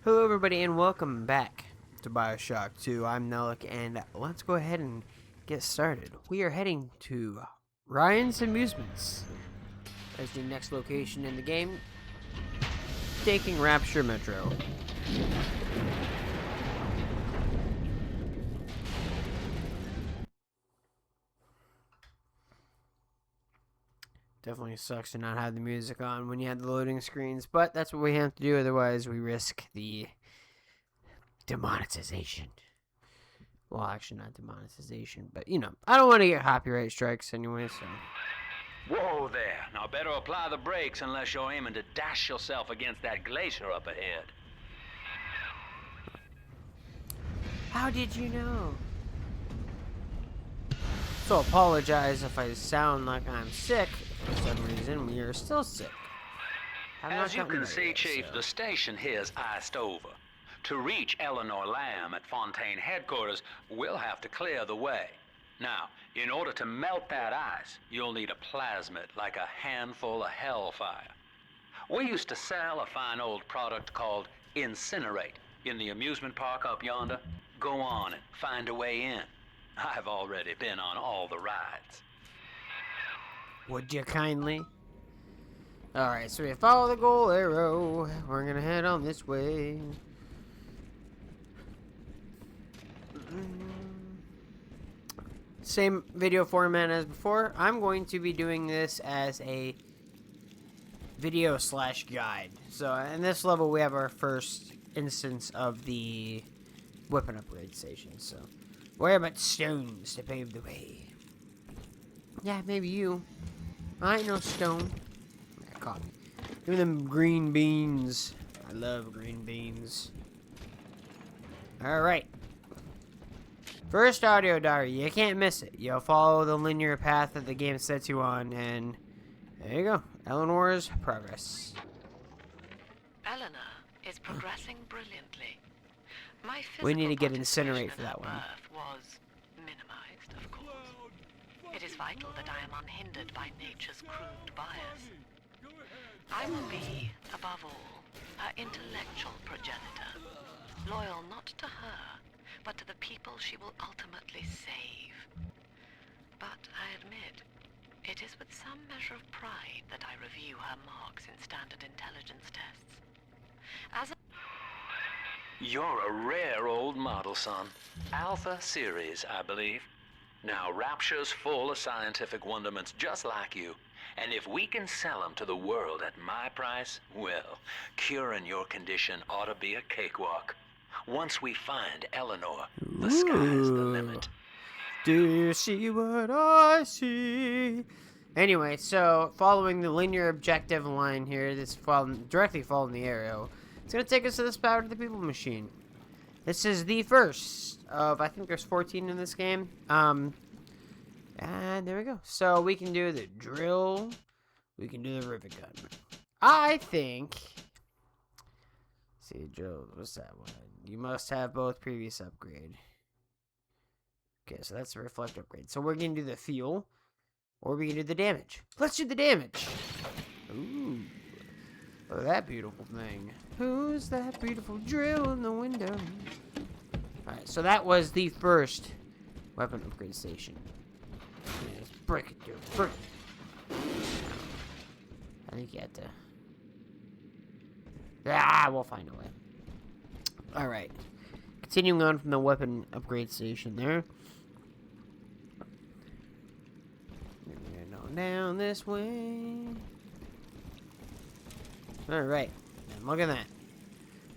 Hello everybody and welcome back to Bioshock 2. I'm Nelik and let's go ahead and get started. We are heading to Ryan's Amusements as the next location in the game, taking Rapture Metro. Definitely sucks to not have the music on when you have the loading screens, but that's what we have to do, otherwise we risk the demonetization. Well, actually not demonetization, but you know, I don't want to get copyright strikes anyway, so. Whoa there. Now better apply the brakes unless you're aiming to dash yourself against that glacier up ahead. How did you know? So apologize if I sound like I'm sick. For some reason, we are still sick. As you can see, Chief, the station here's iced over. To reach Eleanor Lamb at Fontaine headquarters, we'll have to clear the way. Now, in order to melt that ice, you'll need a plasmid like a handful of hellfire. We used to sell a fine old product called Incinerate in the amusement park up yonder. Go on and find a way in. I've already been on all the rides. Would you kindly? Alright, so we follow the goal arrow. We're gonna head on this way. Same video format as before. I'm going to be doing this as a video / guide. So in this level we have our first instance of the weapon upgrade station. So where but stones to pave the way. Yeah, maybe you. I ain't no stone. Yeah, coffee. Give me them green beans. I love green beans. Alright. First audio diary. You can't miss it. You'll follow the linear path that the game sets you on, and there you go. Eleanor's progress. Eleanor is progressing brilliantly. My physical We need to get Incinerate for that one. birth was minimized, of course. It is vital that I am unhindered by nature's crude bias. I will be, above all, her intellectual progenitor, loyal not to her, but to the people she will ultimately save. But I admit, it is with some measure of pride that I review her marks in standard intelligence tests. As a You're a rare old model, son. Alpha series, I believe. Now, Rapture's full of scientific wonderments just like you. And if we can sell them to the world at my price, well, curing your condition ought to be a cakewalk. Once we find Eleanor, the sky's the limit. Do you see what I see? Anyway, so following the linear objective line here, this directly following the arrow, it's going to take us to this Power to the People machine. This is the first of, I think there's 14 in this game. And there we go. So we can do the drill. We can do the rivet gun. I think... See, drill, what's that one? You must have both previous upgrade. Okay, so that's the reflect upgrade. So we're going to do the fuel, or we can do the damage. Let's do the damage. Ooh. Oh, that beautiful thing. Who's that beautiful drill in the window? Alright, so that was the first weapon upgrade station. Let's break it, dude. Break it. I think you have to... we'll find a way. Alright. Continuing on from the weapon upgrade station there. We're going down this way. Alright. And look at that.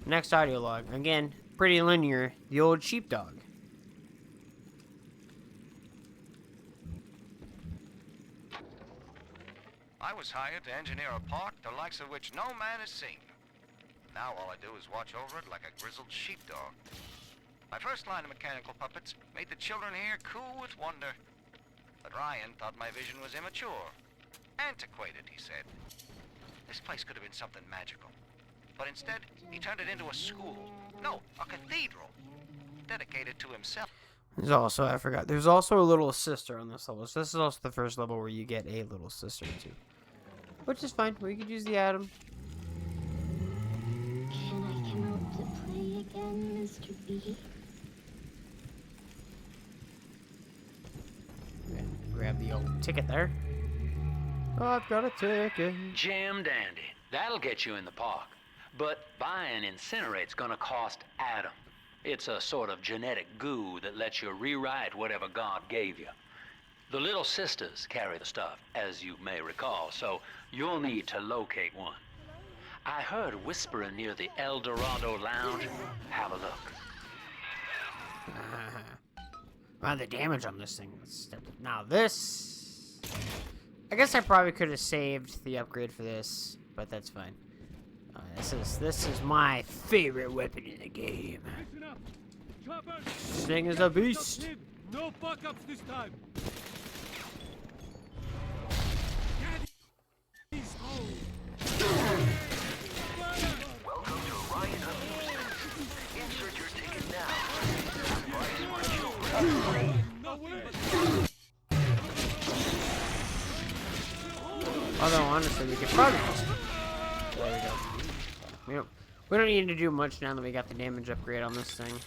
Next audio log. Again, pretty linear. The Old Sheepdog. I was hired to engineer a park the likes of which no man has seen. Now all I do is watch over it like a grizzled sheepdog. My first line of mechanical puppets made the children here cool with wonder. But Ryan thought my vision was immature. Antiquated, he said. This place could have been something magical. But instead, he turned it into a school. No, a cathedral. Dedicated to himself. There's also, I forgot, there's also a little sister on this level. So this is also the first level where you get a little sister too. Which is fine. We could use the atom. Can I interrupt to play again, Mr. B? Grab the old ticket there. I've got a ticket. Jam dandy. That'll get you in the park. But buying Incinerate's gonna cost Adam. It's a sort of genetic goo that lets you rewrite whatever God gave you. The little sisters carry the stuff, as you may recall, so you'll need to locate one. I heard whispering near the El Dorado Lounge. Have a look. Wow, the damage on this thing. Now this... I guess I probably could have saved the upgrade for this, but that's fine. This is my favorite weapon in the game. This thing is a beast. No fuck-ups this time. Welcome to Ryan Amusements. Insert your ticket now. Price for children. Although honestly, we could probably just... There we go. We don't need to do much now that we got the damage upgrade on this thing.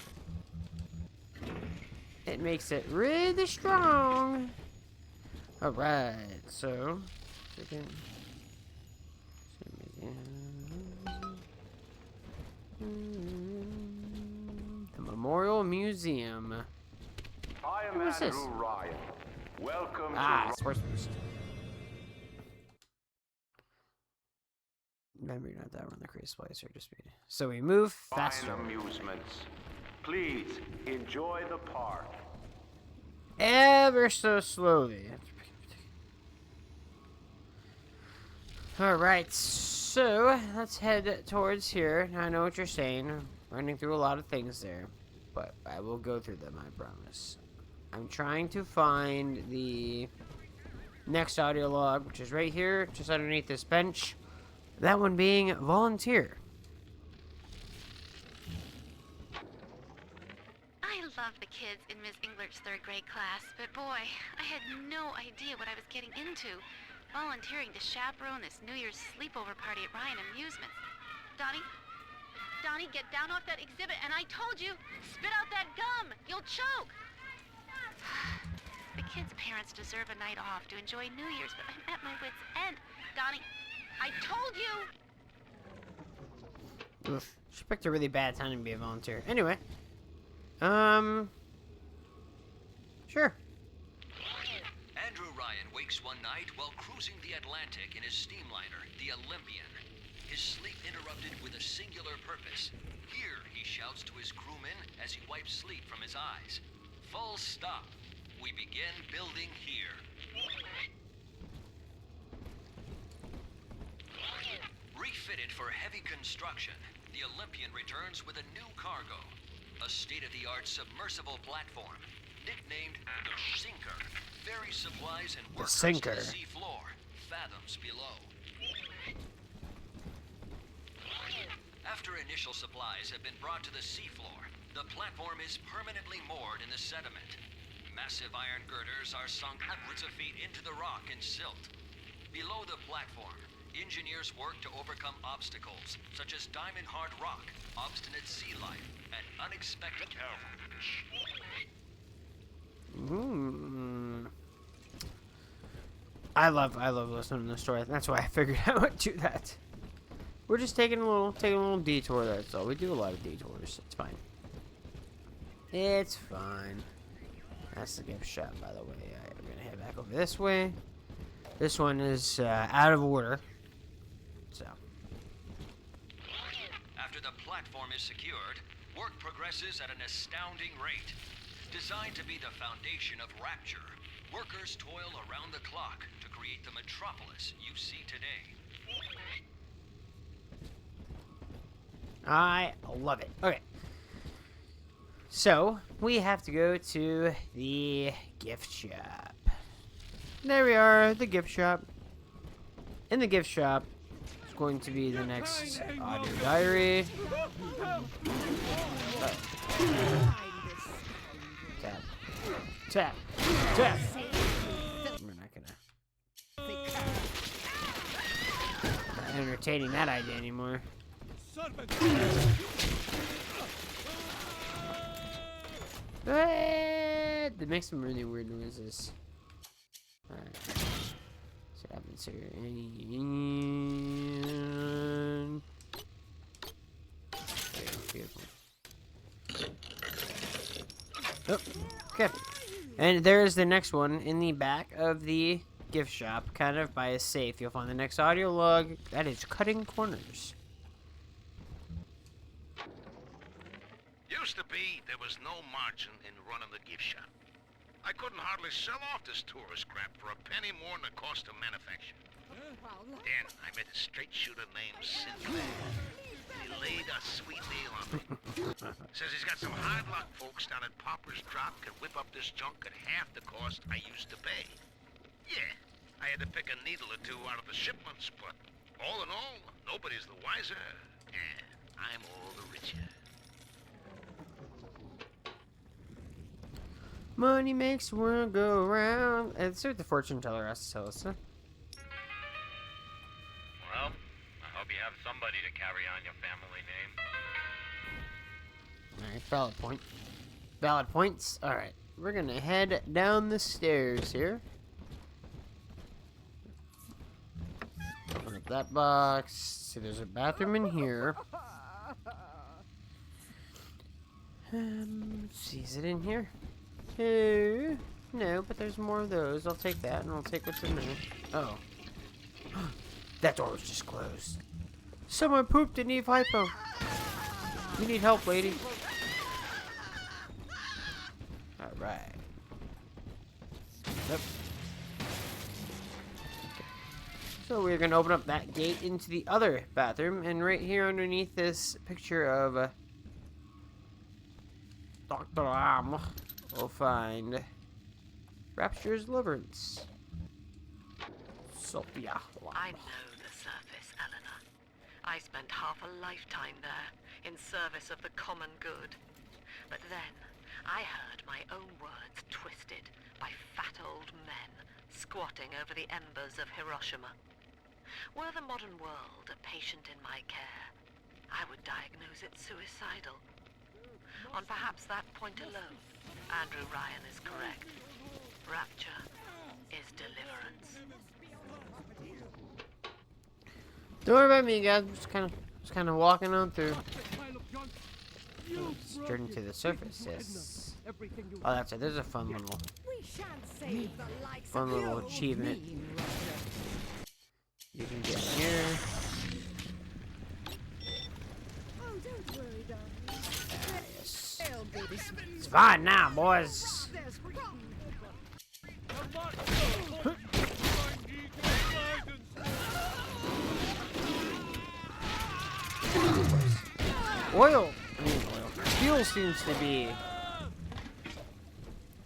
It makes it really strong. Alright, so... The Memorial Museum. I am What is this? Andrew Ryan. Welcome to Sports Boost. Memory not that one, the crazy splicer just speed. So we move faster. Ryan Amusements. Please enjoy the park. Ever so slowly. Alright, so let's head towards here. Now I know what you're saying. Running through a lot of things there. But I will go through them, I promise. I'm trying to find the next audio log, which is right here, just underneath this bench. That one being volunteer. I love the kids in Miss Englert's third grade class, but boy, I had no idea what I was getting into. Volunteering to chaperone this New Year's sleepover party at Ryan Amusements. Donnie, get down off that exhibit, and I told you, spit out that gum! You'll choke! The kids' parents deserve a night off to enjoy New Year's, but I'm at my wit's end. Donnie, I told you! Oof. She picked a really bad time to be a volunteer. Anyway. Sure. Andrew Ryan wakes one night while cruising the Atlantic in his steamliner, the Olympian. His sleep interrupted with a singular purpose. Here, he shouts to his crewmen as he wipes sleep from his eyes. Full stop. We begin building here. Refitted for heavy construction, the Olympian returns with a new cargo. A state-of-the-art submersible platform, nicknamed the Sinker. Ferries supplies and workers to the sea floor, fathoms below. After initial supplies have been brought to the seafloor, the platform is permanently moored in the sediment. Massive iron girders are sunk hundreds of feet into the rock and silt. Below the platform, engineers work to overcome obstacles, such as diamond-hard rock, obstinate sea life, and unexpected terror. I love listening to the story. That's why I figured I would do that. We're just taking a little detour. That's all. We do a lot of detours. It's fine. It's fine. That's the gift shop, by the way. We're gonna head back over this way. This one is out of order. So. After the platform is secured, work progresses at an astounding rate. Designed to be the foundation of Rapture, workers toil around the clock to create the metropolis you see today. I love it. Okay. So, we have to go to the gift shop. There we are, the gift shop. In the gift shop is going to be the next audio diary. Tap. Tap. Tap. We're not gonna... Not entertaining that idea anymore. servant! That makes some really weird noises. Alright. So what happens here? Beautiful. Oh, okay. And there's the next one in the back of the gift shop, kind of by a safe. You'll find the next audio log. That is Cutting Corners. Used to be there was no margin in running the gift shop. I couldn't hardly sell off this tourist crap for a penny more than the cost of manufacture. Then I met a straight shooter named Sinclair. He laid a sweet deal on me. Says he's got some hard luck folks down at Popper's Drop can whip up this junk at half the cost I used to pay. Yeah, I had to pick a needle or two out of the shipments, but all in all, nobody's the wiser, and I'm all the richer. Money makes the world go round. Let's see what the fortune teller has to tell us, huh? Well, I hope you have somebody to carry on your family name. Alright, valid point. Valid points. Alright, we're gonna head down the stairs here. Open up that box. See, there's a bathroom in here. Let's see, is it in here? No, but there's more of those. I'll take that, and I'll take what's in there. Oh. That door was just closed. Someone pooped in Eve Hypo. You need help, lady. Alright. Yep. Okay. So we're going to open up that gate into the other bathroom, and right here underneath this picture of Dr. Am, we'll find Rapture Is Deliverance. Sophia. I know the surface, Eleanor. I spent half a lifetime there, in service of the common good. But then, I heard my own words twisted by fat old men squatting over the embers of Hiroshima. Were the modern world a patient in my care, I would diagnose it suicidal. On perhaps that point alone, Andrew Ryan is correct. Rapture is deliverance. Don't worry about me, guys. I'm just kind of walking on through. Straight to the surface. Yes. Oh, that's it. There's a fun little achievement you can get here. Yes. It's fine now, boys. Fuel seems to be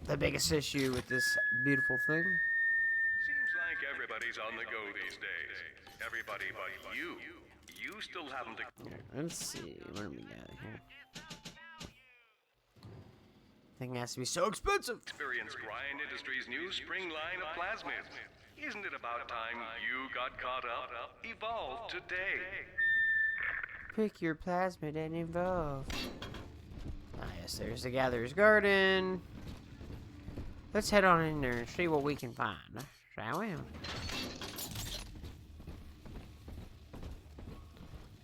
the biggest issue with this beautiful thing. Seems like everybody's on the go these days. Everybody but you. You still haven't... Here, let's see. What do we got here? Thing has to be so expensive. Experienced Ryan Industries' new spring line of plasmids. Isn't it about time you got caught up? Evolve today. Pick your plasmid and evolve. Ah, yes, there's the Gatherer's Garden. Let's head on in there and see what we can find, shall we?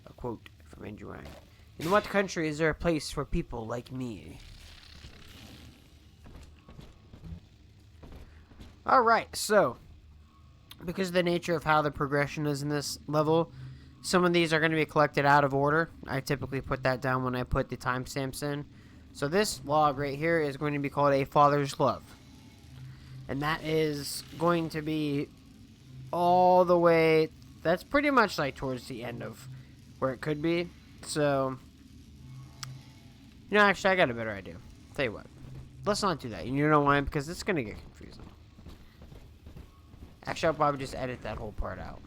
A quote from Andrew Ryan. In what country is there a place for people like me? Alright, so, because of the nature of how the progression is in this level, some of these are going to be collected out of order. I typically put that down when I put the timestamps in. So this log right here is going to be called A Father's Love. And that is going to be all the way... That's pretty much like towards the end of where it could be. So, you know, actually, I got a better idea. Tell you what. Let's not do that. You know why? Because it's going to get confusing. Actually, I'll probably just edit that whole part out.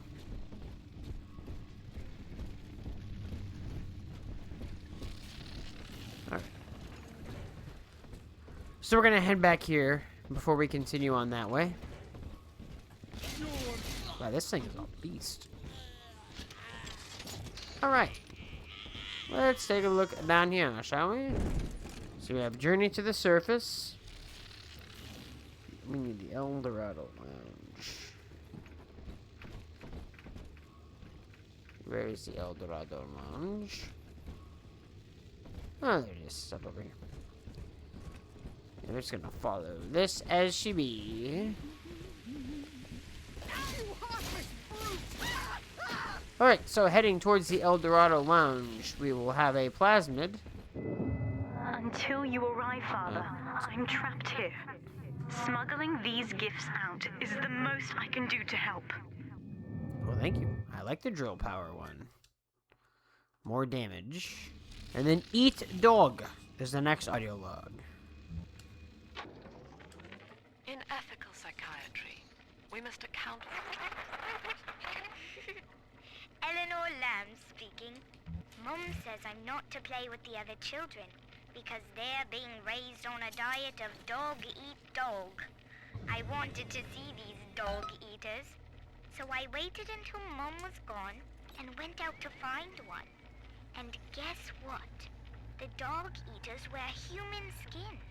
Alright. So we're going to head back here before we continue on that way. Wow, this thing is a beast. Alright. let's take a look down here, shall we? So we have Journey to the Surface. We need the El Dorado Lounge. Where is the El Dorado Lounge? Oh, there it is. Up over here. And we're just gonna follow this as she be. Alright, so heading towards the El Dorado Lounge, we will have a plasmid. Until you arrive, Father, I'm trapped here. Smuggling these gifts out is the most I can do to help. Well, thank you. I like the drill power one. More damage. And then Eat Dog is the next audio log. In ethical psychiatry, we must account for... Eleanor Lamb speaking. Mum says I'm not to play with the other children because they're being raised on a diet of dog-eat-dog. I wanted to see these dog-eaters, so I waited until Mum was gone and went out to find one. And guess what? The dog-eaters wear human skins.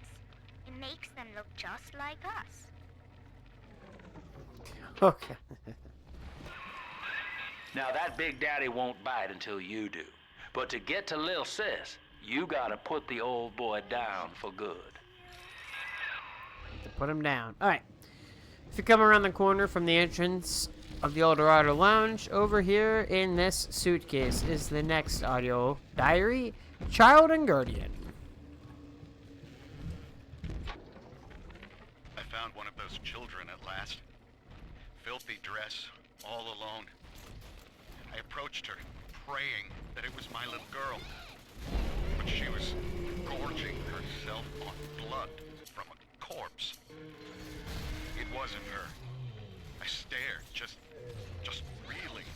It makes them look just like us. Okay. Now, that Big Daddy won't bite until you do. But to get to Lil Sis, you gotta put the old boy down for good. Put him down. Alright. If you come around the corner from the entrance of the El Dorado Lounge, over here in this suitcase is the next audio diary, Child and Guardian. I found one of those children at last. Filthy dress, all alone. I approached her, praying that it was my little girl. But she was gorging herself on blood from a corpse. It wasn't her. I stared, just reeling.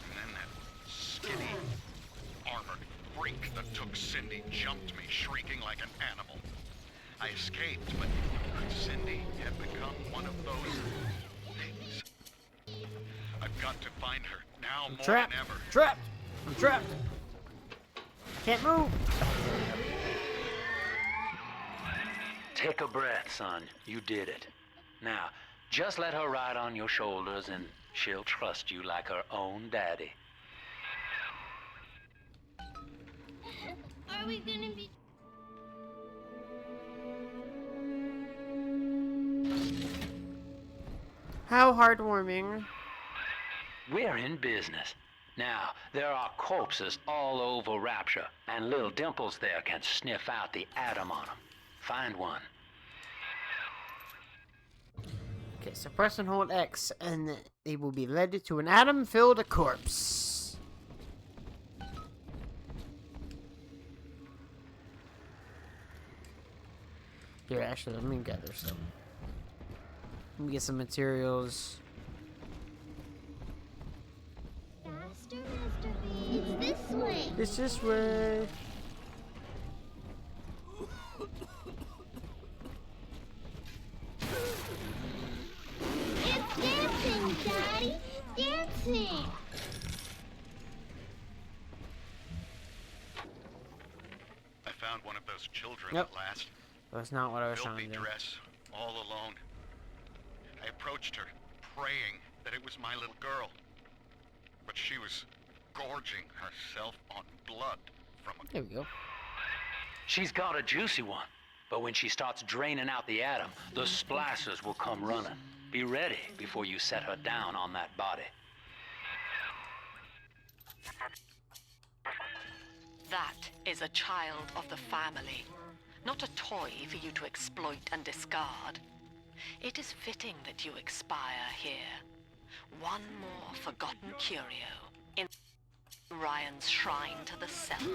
And then that skinny, armored freak that took Cindy jumped me, shrieking like an animal. I escaped, but Cindy had become one of those things. I've got to find her, now more Trapped. than ever. Trapped! I'm trapped! Can't move! Take a breath, son. You did it. Now, just let her ride on your shoulders and she'll trust you like her own daddy. Are we gonna be... How heartwarming. We're in business. Now, there are corpses all over Rapture, and little Dimples there can sniff out the atom on them. Find one. Okay, so press and hold X, and they will be led to an atom-filled corpse. Here, actually, let me gather some. Let me get some materials. Faster, Mr. B. It's this way. It's this way. It's dancing, Daddy. Dancing. I found one of those children Yep. at last. That's not what I was trying Filthy to do. dress, all alone. I approached her, praying that it was my little girl. But she was gorging herself on blood from a... There we go. She's got a juicy one, but when she starts draining out the atom, the splicers will come running. Be ready before you set her down on that body. That is a child of the family, not a toy for you to exploit and discard. It is fitting that you expire here. One more forgotten curio in Ryan's shrine to the self.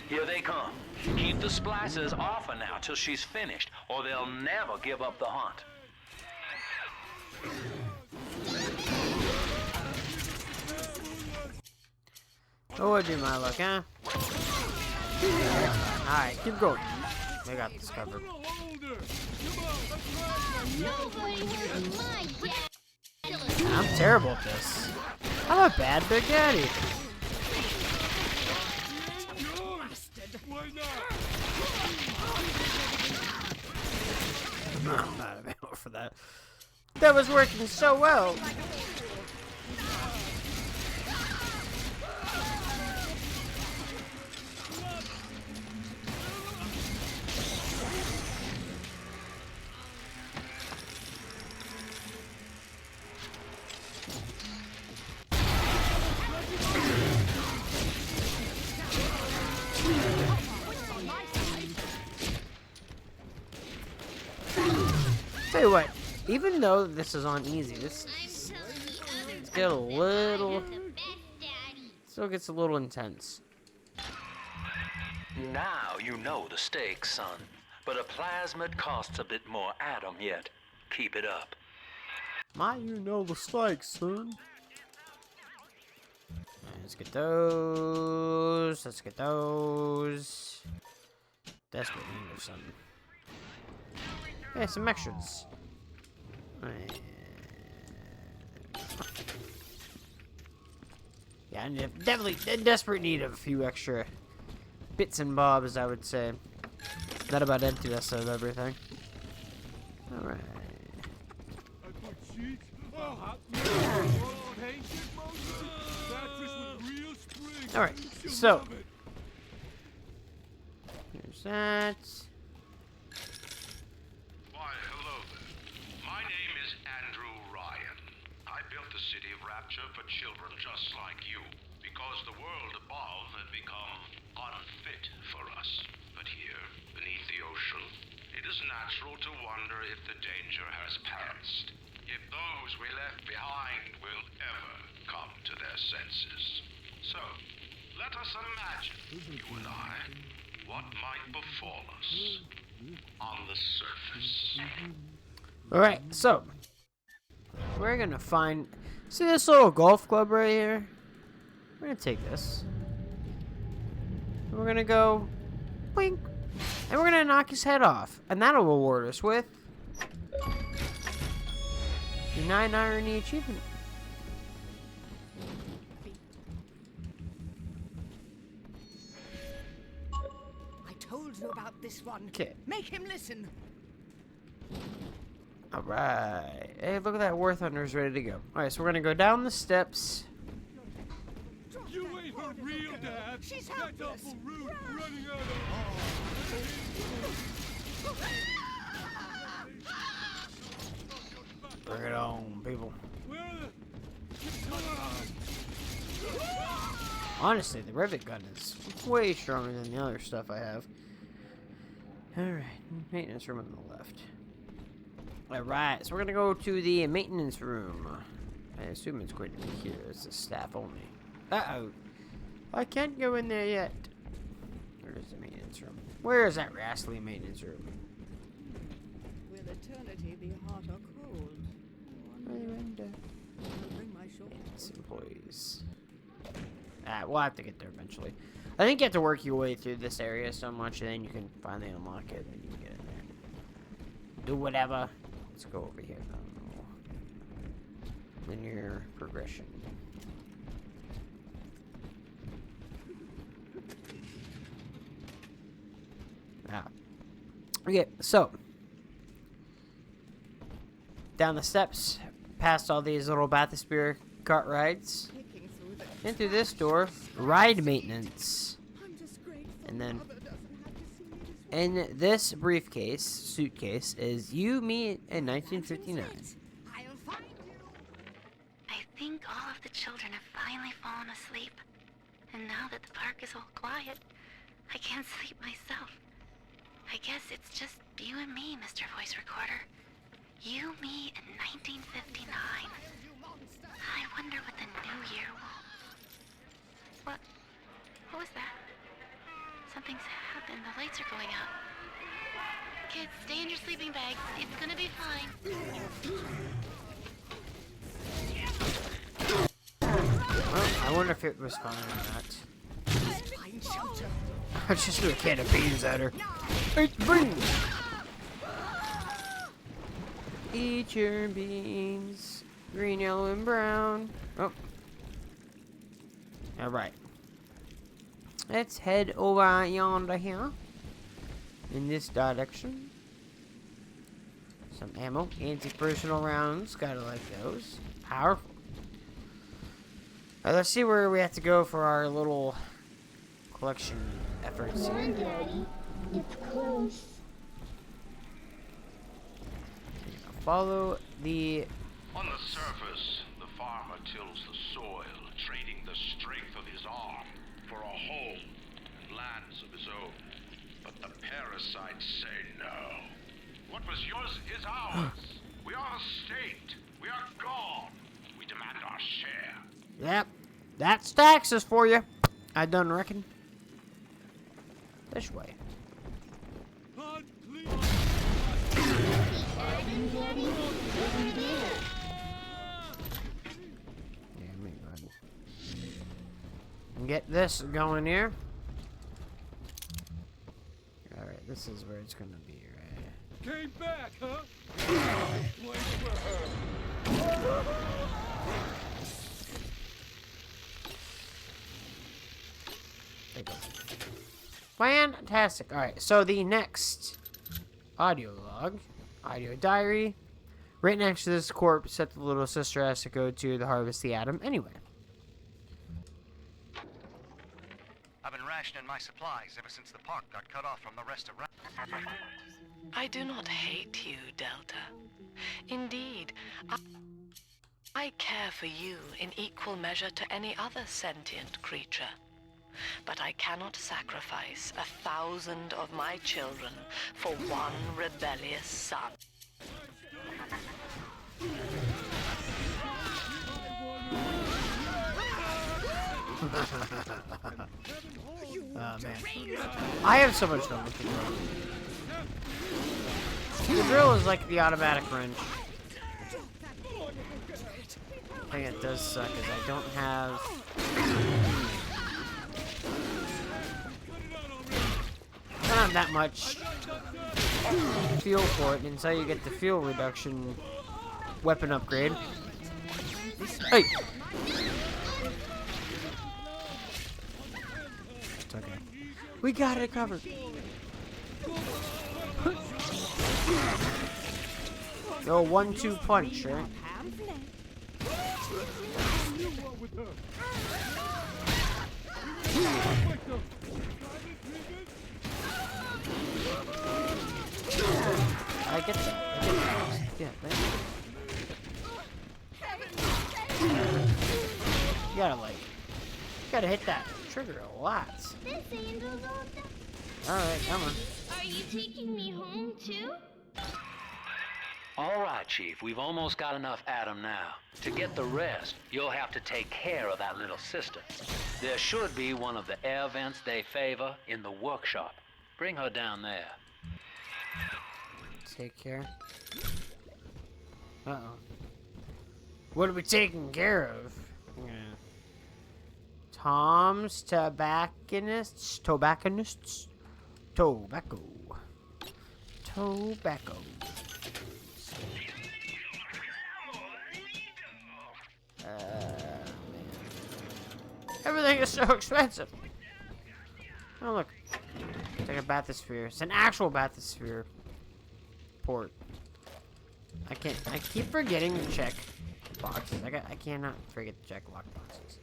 Here they come. Keep the splicers off her now till she's finished, or they'll never give up the hunt. What would be my luck, huh? Alright, keep going. I got this covered. Nobody hurt my dad. I'm terrible at this. I'm a bad Big Daddy. I'm not available for that. That was working so well. Tell you what, even though this is on easy, this get a little, still gets a little intense. Now you know the stakes, son. But a plasmid costs a bit more atom yet. Keep it up. My, you know the stakes, son. Let's get those. Let's get those. Desperate need or something. Yeah, some extras. Yeah, I'm definitely in desperate need of a few extra bits and bobs, I would say. That about emptied us of everything. Alright. Alright, so. Here's that. City of Rapture for children just like you, because the world above had become unfit for us. But here, beneath the ocean, it is natural to wonder if the danger has passed, if those we left behind will ever come to their senses. So, let us imagine, you and I, what might befall us on the surface. Alright, so we're gonna find. See this little golf club right here? We're gonna take this. And we're gonna go blink. And we're gonna knock his head off. And that'll reward us with the 9 irony achievement. I told you about this one. Okay. Make him listen. Alright. Hey, look at that War Thunder's ready to go. Alright, so we're gonna go down the steps. You ain't her real dad. She's that helpless. awful root running out of. Bring it on, people. Honestly, the rivet gun is way stronger than the other stuff I have. Alright, maintenance room on the left. Alright, so we're gonna go to the maintenance room. I assume it's going to be here. It's a staff only. Uh-oh. I can't go in there yet. Where's the maintenance room? Where is that rascally maintenance room? Will eternity be hot or cold? Bring my Maintenance employees. We'll have to get there eventually. I think you have to work your way through this area so much, and then you can finally unlock it, and you can get in there. Do whatever. Let's go over here. Linear progression. Okay, so down the steps, past all these little bathysphere cart rides, into this door, ride maintenance, and then in this briefcase, suitcase, is you, me, in 1959. I think all of the children have finally fallen asleep. And now that the park is all quiet, I can't sleep myself. I guess it's just you and me, Mr. Voice Recorder. You, me, in 1959. I wonder what the new year will... What was that? Something's happened. The lights are going out. Kids, stay in your sleeping bags. It's gonna be fine. Well, I wonder if it was fine or not. I just threw a can of beans at her. Eat beans! Eat your beans. Green, yellow, and brown. Oh. Alright. Let's head over yonder here. In this direction. Some ammo. Anti-personal rounds. Gotta like those. Powerful. Alright, let's see where we have to go for our little collection efforts. Come on, Daddy. It's close. Follow the... On the surface, the farmer tills the soil, trading the strength of his arm for a home and lands of his own. But the parasites say no. What was yours is ours. We are the state. We are gone. We demand our share. Yep. That's taxes for you. I done reckon. This way. Get this going here. Alright, this is where it's gonna be, right? Came back, huh? There you go. Fantastic. Alright, so the next audio log, audio diary, right next to this corpse that the little sister has to go to harvest the atom anyway. I've been rationing my supplies ever since the park got cut off from the rest of Rapture. I do not hate you, Delta. Indeed, I care for you in equal measure to any other sentient creature. But I cannot sacrifice 1,000 of my children for one rebellious son. Oh, man. I have so much fun with the drill. The drill is like the automatic wrench. The thing that does suck is I don't have... not that much fuel for it until you get the fuel reduction weapon upgrade. Hey! It's okay. We got it covered. Go 1-2 punch, right? I get that. Yeah, thank you. You gotta hit that trigger a lot. Alright, come on. Are you taking me home too? All right, Chief, we've almost got enough atom now. To get the rest, you'll have to take care of that little sister. There should be one of the air vents they favor in the workshop. Bring her down there. Take care. Uh-oh. What are we taking care of? Yeah. Tom's Tobacconists? Tobacconists? Tobacco. Tobacco. Man. Everything is so expensive. Oh, look. It's like a bathysphere. It's an actual bathysphere port. I keep forgetting to check boxes. I cannot forget to check lock boxes.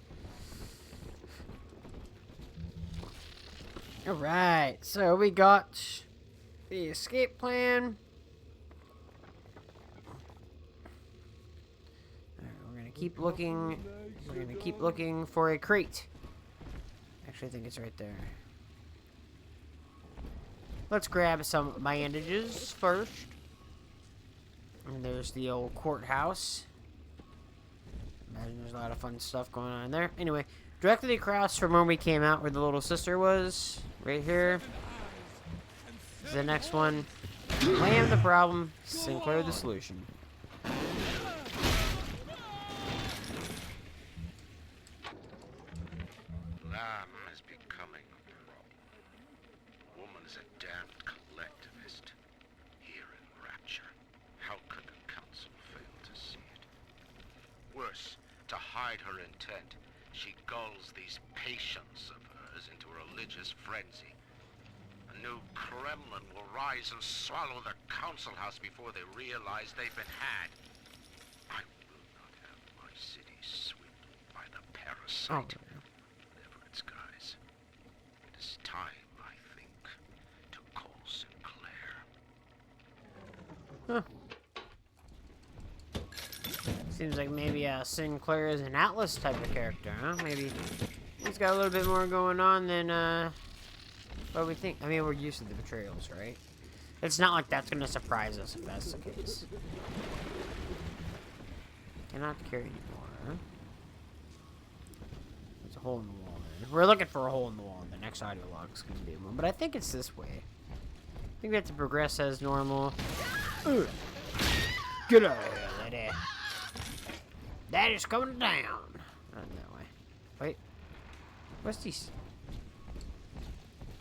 Alright, so we got the escape plan. Alright, we're gonna keep looking. We're gonna keep looking for a crate. Actually, I think it's right there. Let's grab some bandages first. And there's the old courthouse. Imagine there's a lot of fun stuff going on there. Anyway, directly across from where we came out, where the little sister was, right here. The next one. Lamb the problem, Sinclair the solution. Lamb is becoming a problem. Woman is a damned collectivist. Here in Rapture, how could the council fail to see it? Worse, to hide her intent She gulls these patients of hers into a religious frenzy. A new Kremlin will rise and swallow the council house before they realize they've been had. I will not have my city swindled by the parasite. Whatever its guise. It is time, I think, to call Sinclair. Huh. Seems like maybe Sinclair is an Atlas type of character, huh? Maybe he's got a little bit more going on than what we think. I mean, we're used to the betrayals, right? It's not like that's gonna surprise us if that's the case. Cannot carry anymore, huh? There's a hole in the wall there. We're looking for a hole in the wall. The next audio log is gonna be one, but I think it's this way. I think we have to progress as normal. Ugh. Get out of here, lady. Daddy's coming down. Not that way. Wait. What's these?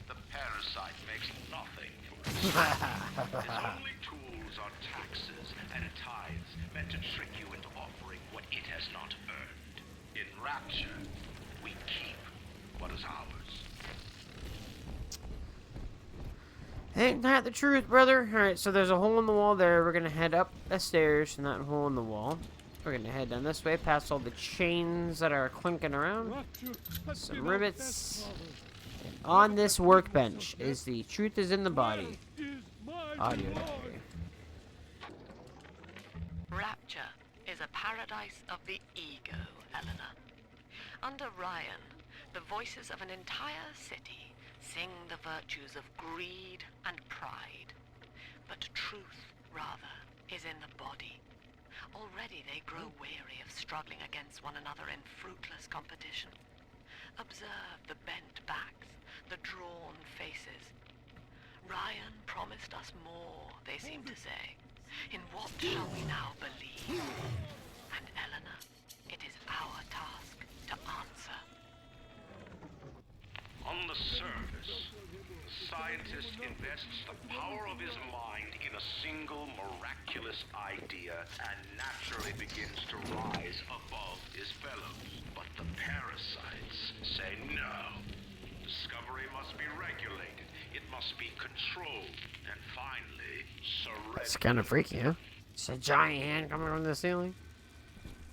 The parasite makes nothing for us. His only tools are taxes and tithes meant to trick you into offering what it has not earned. In Rapture, we keep what is ours. Ain't that the truth, brother? Alright, so there's a hole in the wall there. We're gonna head up the stairs from that hole in the wall. We're gonna head down this way, past all the chains that are clinking around. Some rivets. And on this workbench is the Truth is in the Body audio diary. Rapture is a paradise of the ego, Eleanor. Under Ryan, the voices of an entire city sing the virtues of greed and pride. But truth, rather, is in the body. Already they grow weary of struggling against one another in fruitless competition. Observe the bent backs, the drawn faces. Ryan promised us more, they seem to say. In what shall we now believe? And Eleanor, it is our task to answer. On the surface, the scientist invests the power of his mind in a single miraculous idea and naturally begins to rise above his fellows. But the parasites say no. Discovery must be regulated. It must be controlled. And finally, surrendered. It's kind of freaky, huh? It's a giant hand coming from the ceiling.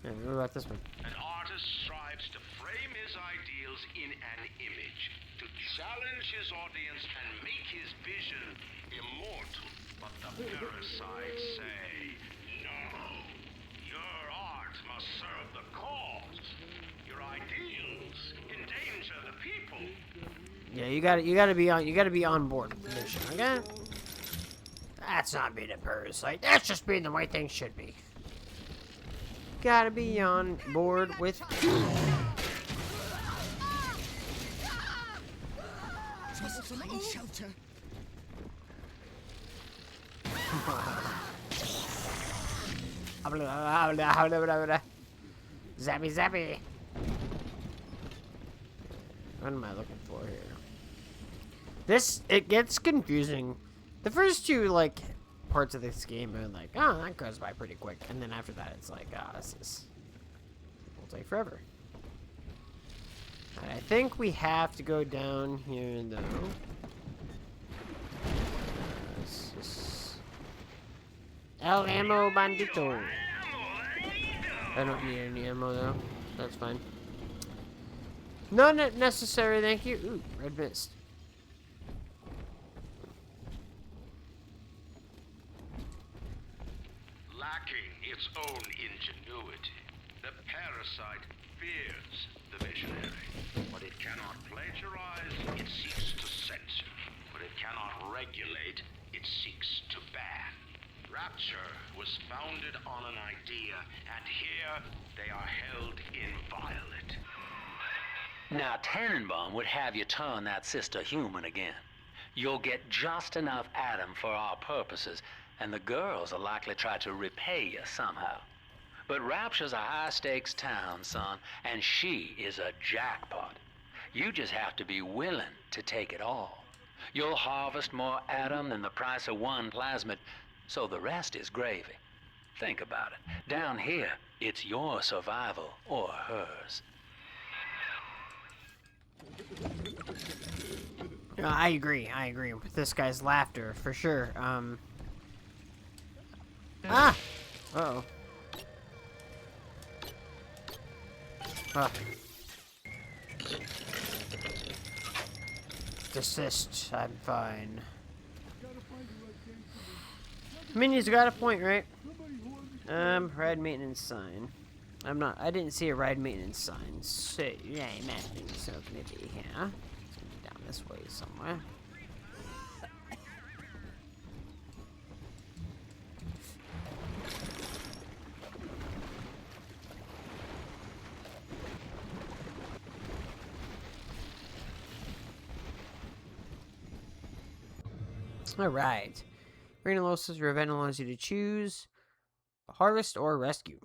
Yeah, what about this one? An artist strives to frame his ideals in an image, to challenge his audience and make his vision immortal. But the parasites say, no, your art must serve the cause. Your ideals endanger the people. Yeah, you gotta be on board with the mission, okay? That's not being a parasite. That's just being the way things should be. Gotta be on board with. Just find shelter. Zappy, zappy. What am I looking for here? It gets confusing. The first two, like, parts of this game are like, oh, that goes by pretty quick. And then after that, it's like, this will take forever. I think we have to go down here, though. This is El Ammo Bandito. I don't need any ammo, though. That's fine. Not necessary, thank you. Ooh, red mist. Lacking its own ingenuity, the parasite fears the visionary. What it cannot plagiarize, it seeks to censor. What it cannot regulate, it seeks to ban. Rapture was founded on an idea, and here they are held inviolate. Now, Tannenbaum would have you turn that sister human again. You'll get just enough Adam for our purposes, and the girls will likely try to repay you somehow. But Rapture's a high-stakes town, son, and she is a jackpot. You just have to be willing to take it all. You'll harvest more Adam than the price of one plasmid, so the rest is gravy. Think about it. Down here, it's your survival or hers. I agree with this guy's laughter, for sure. Ah! Uh-oh. Desist, I'm fine. Minnie's got a point, right? Ride maintenance sign. I didn't see a ride maintenance sign, so, yeah, I imagine so it's gonna be here. It's gonna be down this way somewhere. Alright. Rhinolosis Revenge allows you to choose harvest or rescue.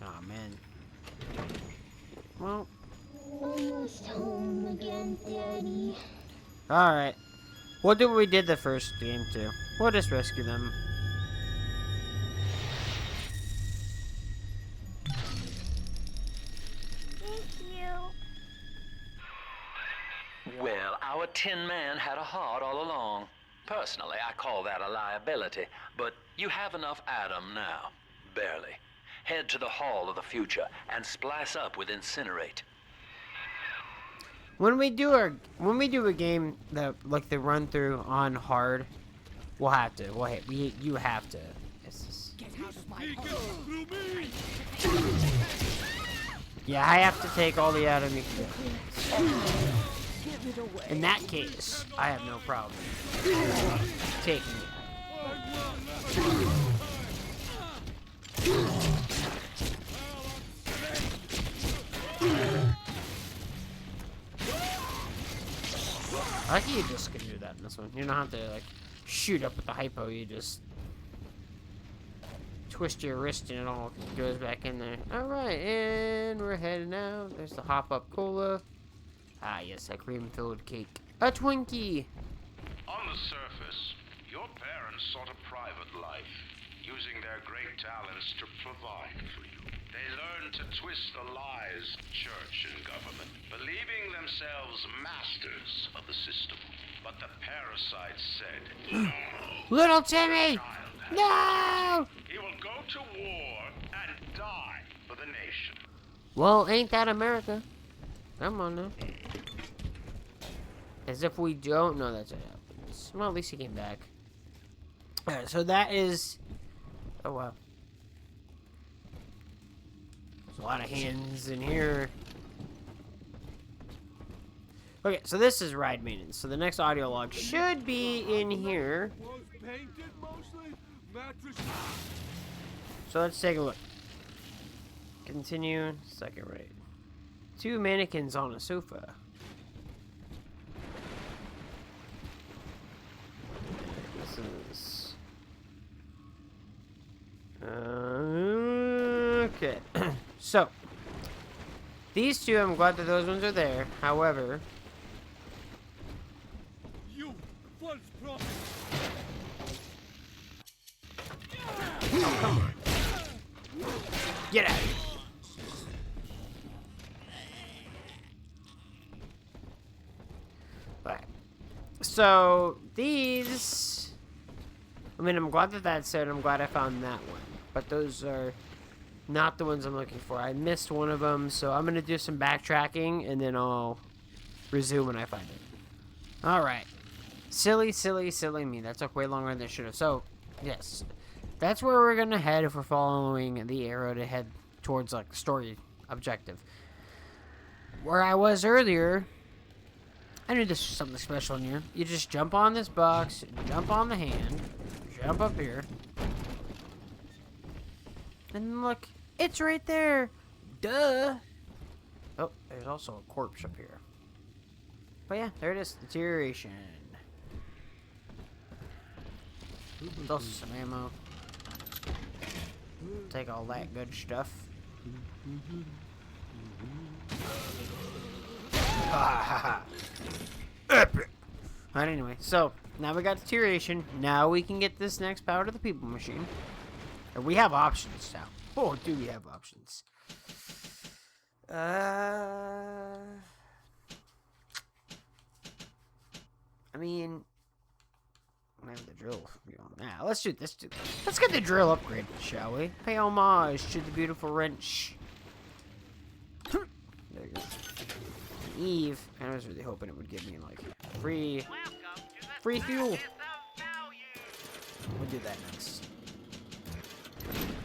Oh man. Well. Almost home again, Daddy. Alright. We'll do what we did the first game too. We'll just rescue them. Thank you. Well, our Tin Man had a heart all along. Personally, I call that a liability, but you have enough Adam now. Barely. Head to the Hall of the Future and splice up with Incinerate. When we do a game that like the run through on hard, you have to. Yeah, I have to take all the Adam you can get. In that case, I have no problem taking it. I think you just can do that in this one. You don't have to like shoot up with the hypo. You just twist your wrist and it all goes back in there. All right, and we're heading out. There's the hop up cola. Ah, yes, a cream-filled cake. A Twinkie! On the surface, your parents sought a private life, using their great talents to provide for you. They learned to twist the lies of church and government, believing themselves masters of the system. But the parasite said, no. Little Timmy! No! He will go to war and die for the nation. Well, ain't that America? Come on now. As if we don't know that's what happens. Well, at least he came back. Alright, so that is... Oh, wow. There's a lot of hands in here. Okay, so this is ride maintenance. So the next audio log should be in here. So let's take a look. Continue. Second rate. 2 mannequins on a sofa. This is... okay. So, these two, I'm glad that those ones are there. However... You false prophet! Oh, come on. Get out of here. Alright. So, these... I mean, I'm glad that that's there, and I'm glad I found that one. But those are not the ones I'm looking for. I missed one of them, so I'm going to do some backtracking, and then I'll resume when I find it. Alright. Silly, silly, silly me. That took way longer than it should have. So, yes. That's where we're going to head if we're following the arrow to head towards, like, the story objective. Where I was earlier... I knew this was something special in here. You just jump on this box, jump on the hand, jump up here. And look, it's right there. Duh. Oh, there's also a corpse up here. But yeah, there it is. Deterioration. There's also some ammo. Take all that good stuff. Epic. Alright, anyway, so now we got deterioration. Now we can get this next power to the people machine. Or we have options now. Oh, do we have options? I mean, I have the drill. Nah, let's do this. Let's get the drill upgrade, shall we? Pay homage to the beautiful wrench. There you go. Eve. I was really hoping it would give me like free fuel. We'll do that next.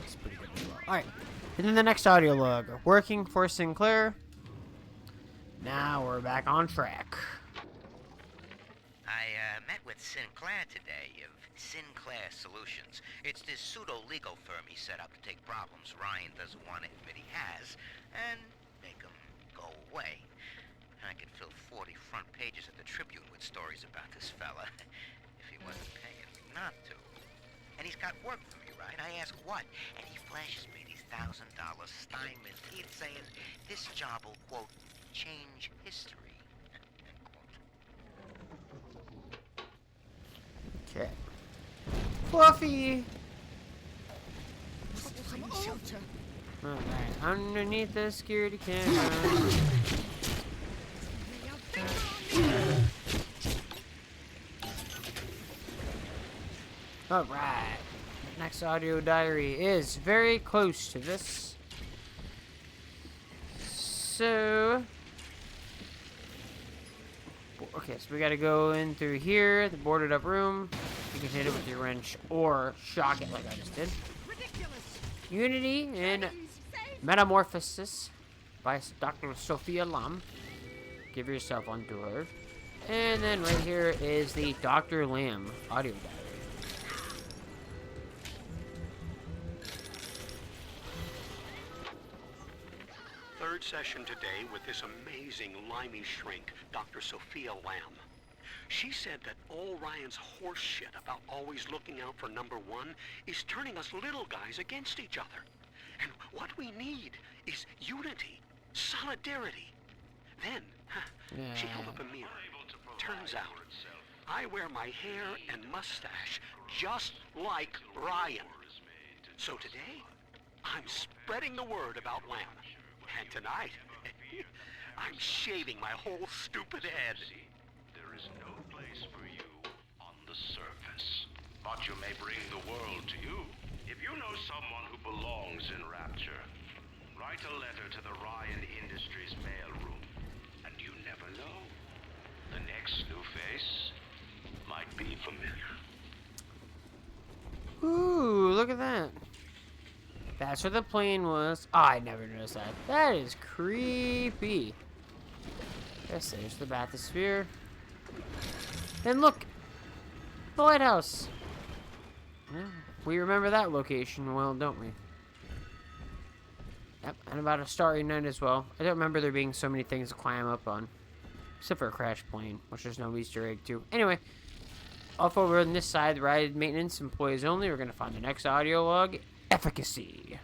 It's pretty good as well. Alright. And then the next audio log. Working for Sinclair. Now we're back on track. I met with Sinclair today of Sinclair Solutions. It's this pseudo-legal firm he set up to take problems Ryan doesn't want to admit he has and make them go away. I could fill 40 front pages of the Tribune with stories about this fella if he wasn't paying me not to. And he's got work for me, right? I ask what? And he flashes me these $1,000 Steinman teeth saying this job will, quote, change history, end quote. Okay. Fluffy! Alright, underneath the security camera. Alright. Next audio diary is very close to this. So... okay, so we gotta go in through here, the boarded up room. You can hit it with your wrench or shock it like I just did. Unity in Metamorphosis by Dr. Sophia Lam. Give yourself onto her. And then right here is the Dr. Lamb audio diary. Third session today with this amazing limey shrink, Dr. Sophia Lamb. She said that all Ryan's horse shit about always looking out for number one is turning us little guys against each other. And what we need is unity, solidarity. Then, she held up a mirror. Turns out, I wear my hair and mustache just like Ryan. So today, I'm spreading the word about Lamb. And tonight, I'm shaving my whole stupid head. There is no place for you on the surface, but you may bring the world to you. If you know someone who belongs in Rapture, write a letter to the Ryan Industries mailroom, and you never know. The next new face might be familiar. Ooh, look at that. That's where the plane was. Oh, I never noticed that. That is creepy. Yes, there's the bathysphere. And look! The lighthouse! Yeah, we remember that location well, don't we? Yep, and about a starry night as well. I don't remember there being so many things to climb up on. Except for a crash plane, which there's no Easter egg to. Anyway, off over on this side, ride maintenance, employees only. We're going to find the next audio log. Efficacy.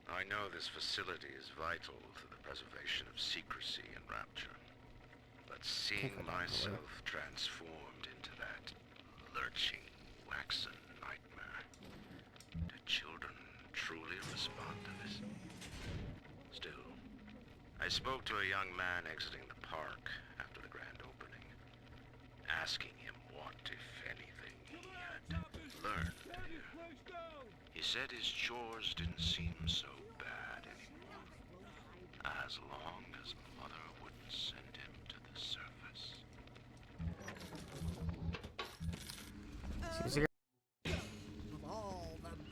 I know this facility is vital to the preservation of secrecy in Rapture. But seeing myself transformed into that lurching, waxen nightmare, do children truly respond to this? Still, I spoke to a young man exiting the park after the grand opening, asking him what, if anything, he had learned here. He said his chores didn't seem so bad anymore, as long as Mother wouldn't send him to the surface.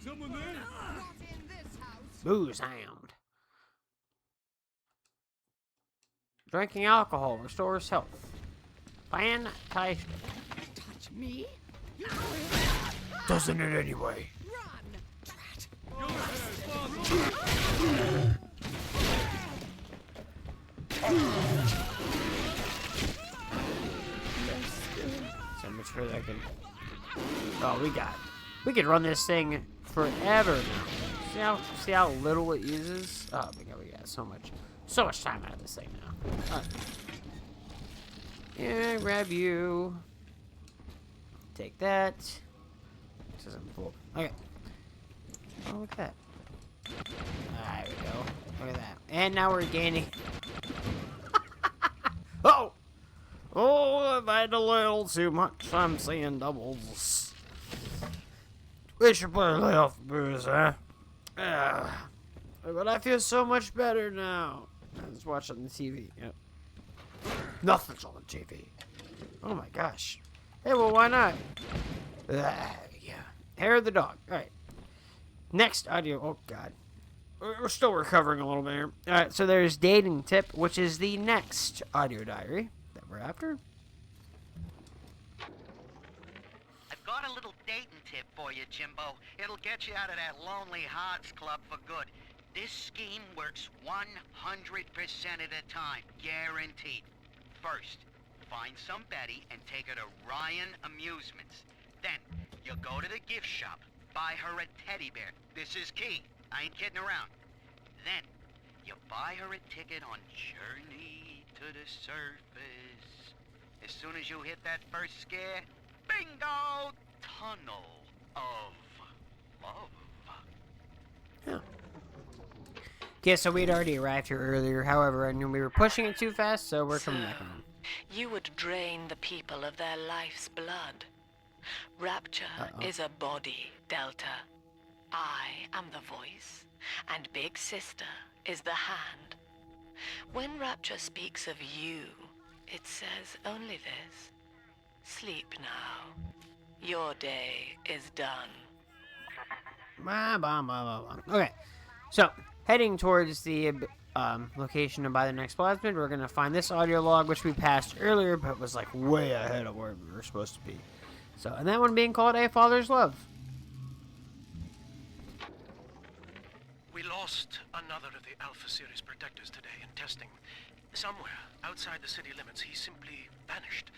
Someone there? Boo sound. Drinking alcohol restores health. Fantastic. Touch me? Doesn't it anyway? So much for that. Oh, we could run this thing forever now. See how little it uses? Oh my god, we got so much time out of this thing now. Alright. Yeah, grab you. Take that. This isn't full. Okay. Oh, look at that. There we go. Look at that. And now we're gaining. Oh! Oh, I've had a little too much. I'm seeing doubles. We should play lay off the booze, huh? But I feel so much better now. I was watching the TV. Yep. Nothing's on the TV. Oh my gosh. Hey, well, why not? Yeah. Hair of the dog. Alright. Next audio. Oh, God. We're still recovering a little bit here. Alright, so there's Dating Tip, which is the next audio diary that we're after. I've got a little dating tip for you, Jimbo. It'll get you out of that lonely hearts club for good. This scheme works 100% of the time, guaranteed. First, find some Betty and take her to Ryan Amusements. Then, you go to the gift shop, buy her a teddy bear. This is key. I ain't kidding around. Then, you buy her a ticket on Journey to the Surface. As soon as you hit that first scare, bingo! Tunnel of love. Yeah. Okay, so we'd already arrived here earlier. However, I knew we were pushing it too fast, so we're coming back home. You would drain the people of their life's blood. Rapture is a body, Delta. I am the voice, and Big Sister is the hand. When Rapture speaks of you, it says only this. Sleep now. Your day is done. Okay, so heading towards the location to buy the next plasmid, we're going to find this audio log, which we passed earlier, but was like way ahead of where we were supposed to be. So, and that one being called A Father's Love. We lost another of the Alpha Series protectors today in testing. Somewhere outside the city limits, he simply vanished.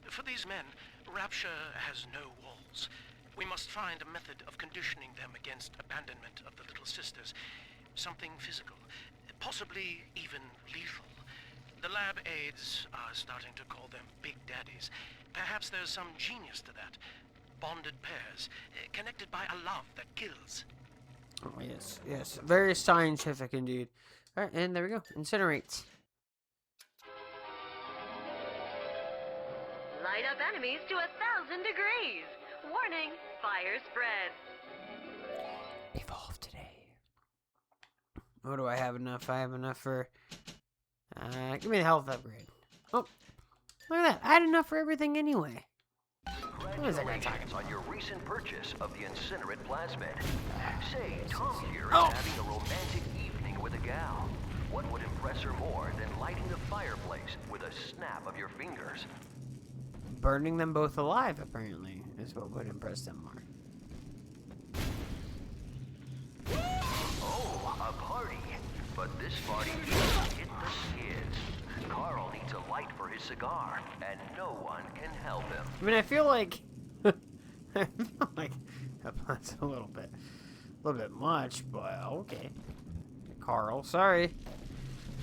For these men, Rapture has no walls. We must find a method of conditioning them against abandonment of the Little Sisters. Something physical, possibly even lethal. The lab aides are starting to call them Big Daddies. Perhaps there's some genius to that. Bonded pairs, connected by a love that kills. Oh, yes. Very scientific indeed. Alright, and there we go. Incinerate. Light up enemies to 1,000 degrees. Warning, fire spread. Evolve today. What do I have enough? I have enough for... give me the health upgrade. Oh, look at that. I had enough for everything anyway. Congratulations on your recent purchase of the Incinerate Plasmid. Say, Tom here is having a romantic evening with a gal. What would impress her more than lighting the fireplace with a snap of your fingers? Burning them both alive, apparently, is what would impress them more. Oh, a party. But this party just hit the skids. Carl needs a light for his cigar, and no one can help him. I mean, I feel like that's a little bit much, but okay. Carl, sorry.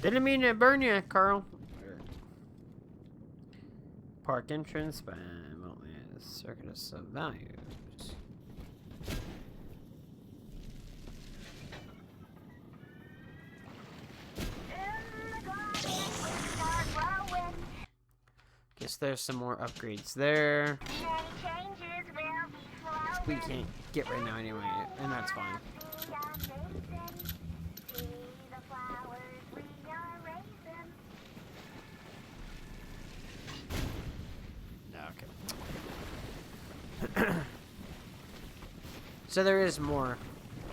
Didn't mean to burn you, Carl. Park entrance, but circuit of values. Guess there's some more upgrades there. We can't get right now anyway, and that's fine. Okay. So there is more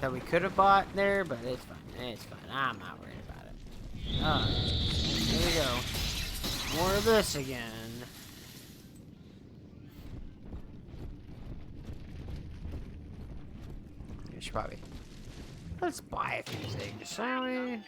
that we could have bought there, but it's fine. It's fine. I'm not worried about it. Here we go. More of this again. We should probably... Let's buy a few things, shall we?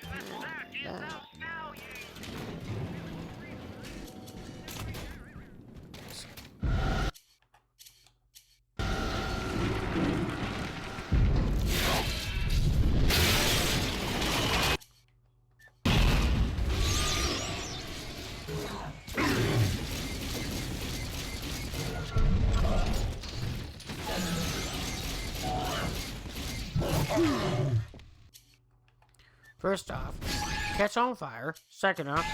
First off, catch on fire. Second off,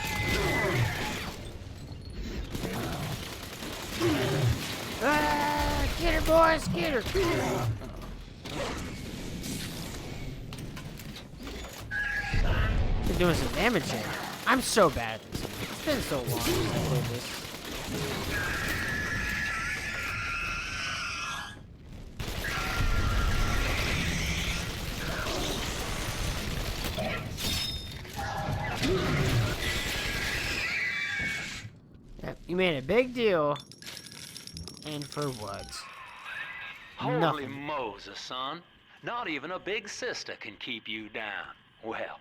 get her, boys, get her. Been doing some damage here. I'm so bad at this. It's been so long since I played this. Yep, you made a big deal. And for what? Holy Nothing. Moses, son. Not even a big sister can keep you down. Well,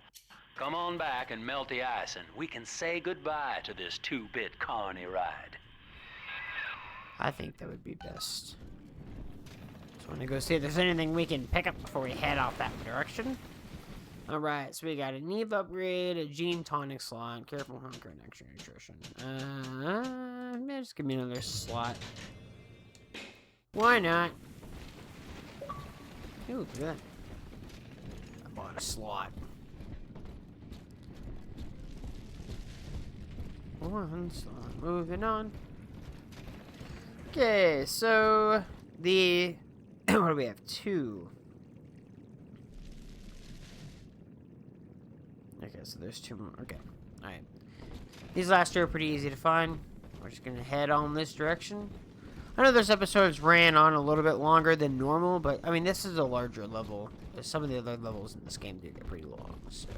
come on back and melt the ice and we can say goodbye to this 2-bit carny ride. I think that would be best. Just want to go see if there's anything we can pick up before we head off that direction. Alright, so we got a Neve upgrade, a gene tonic slot, careful hunker, and extra nutrition. Just give me another slot. Why not? Ooh, look at that. I bought a slot. One slot. Moving on. Okay, so the what do we have? 2. Okay, so there's 2 more. Okay, all right. These last 2 are pretty easy to find. We're just gonna head on this direction. I know those episodes ran on a little bit longer than normal, but I mean this is a larger level. Some of the other levels in this game do get pretty long, so.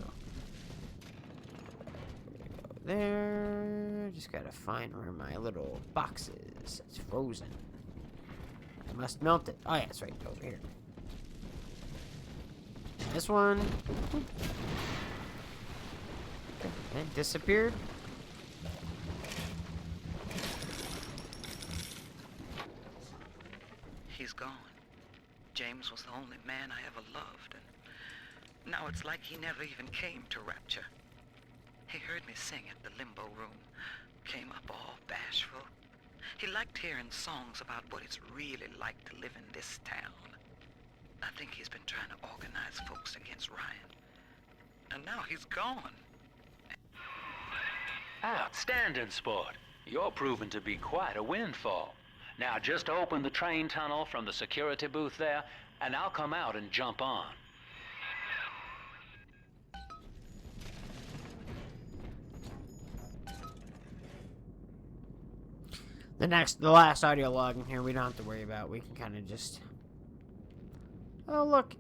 There, just gotta find where my little box is. It's frozen. I must melt it. Oh yeah, it's right over here. This one. Okay, it disappeared. He's gone. James was the only man I ever loved, and now it's like he never even came to Rapture. He heard me sing at the limbo room, came up all bashful. He liked hearing songs about what it's really like to live in this town. I think he's been trying to organize folks against Ryan. And now he's gone. Outstanding, sport. You're proving to be quite a windfall. Now just open the train tunnel from the security booth there, and I'll come out and jump on. The last audio log in here we don't have to worry about. We can kind of just... Oh, look.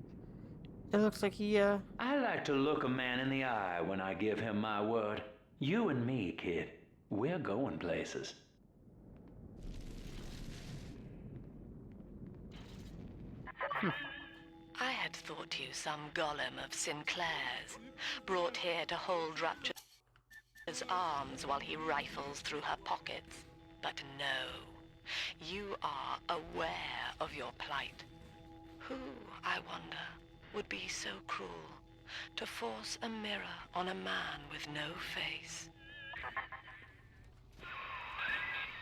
It looks like he, I like to look a man in the eye when I give him my word. You and me, kid. We're going places. I had thought you some golem of Sinclair's, brought here to hold Rapture's arms while he rifles through her pockets. But no, you are aware of your plight. Who, I wonder, would be so cruel to force a mirror on a man with no face?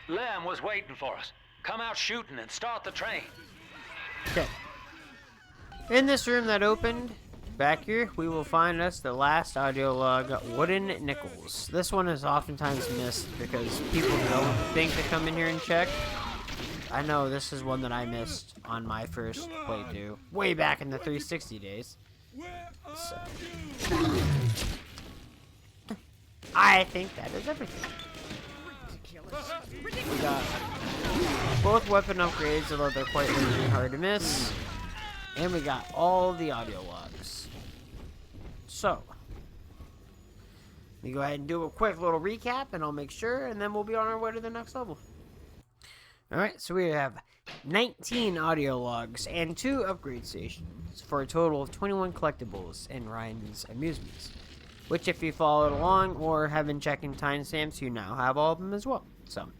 Lamb was waiting for us. Come out shooting and start the train. Okay. In this room that opened, back here, we will find us the last audio log, Wooden Nickels. This one is oftentimes missed because people don't think to come in here and check. I know this is one that I missed on my first playthrough, way back in the 360 days. So. I think that is everything. We got both weapon upgrades, although they're quite really hard to miss. And we got all the audio logs. So, we go ahead and do a quick little recap, and I'll make sure, and then we'll be on our way to the next level. Alright, so we have 19 audio logs and 2 upgrade stations for a total of 21 collectibles in Ryan's Amusements. Which, if you followed along or have been checking timestamps, you now have all of them as well. So,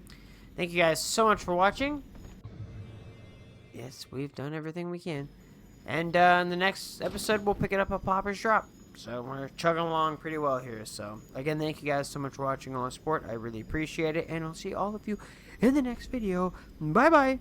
thank you guys so much for watching. Yes, we've done everything we can. And in the next episode, we'll pick it up at Pauper's Drop. So we're chugging along pretty well here. So again, thank you guys so much for watching all the support. I really appreciate it. And I'll see all of you in the next video. Bye-bye.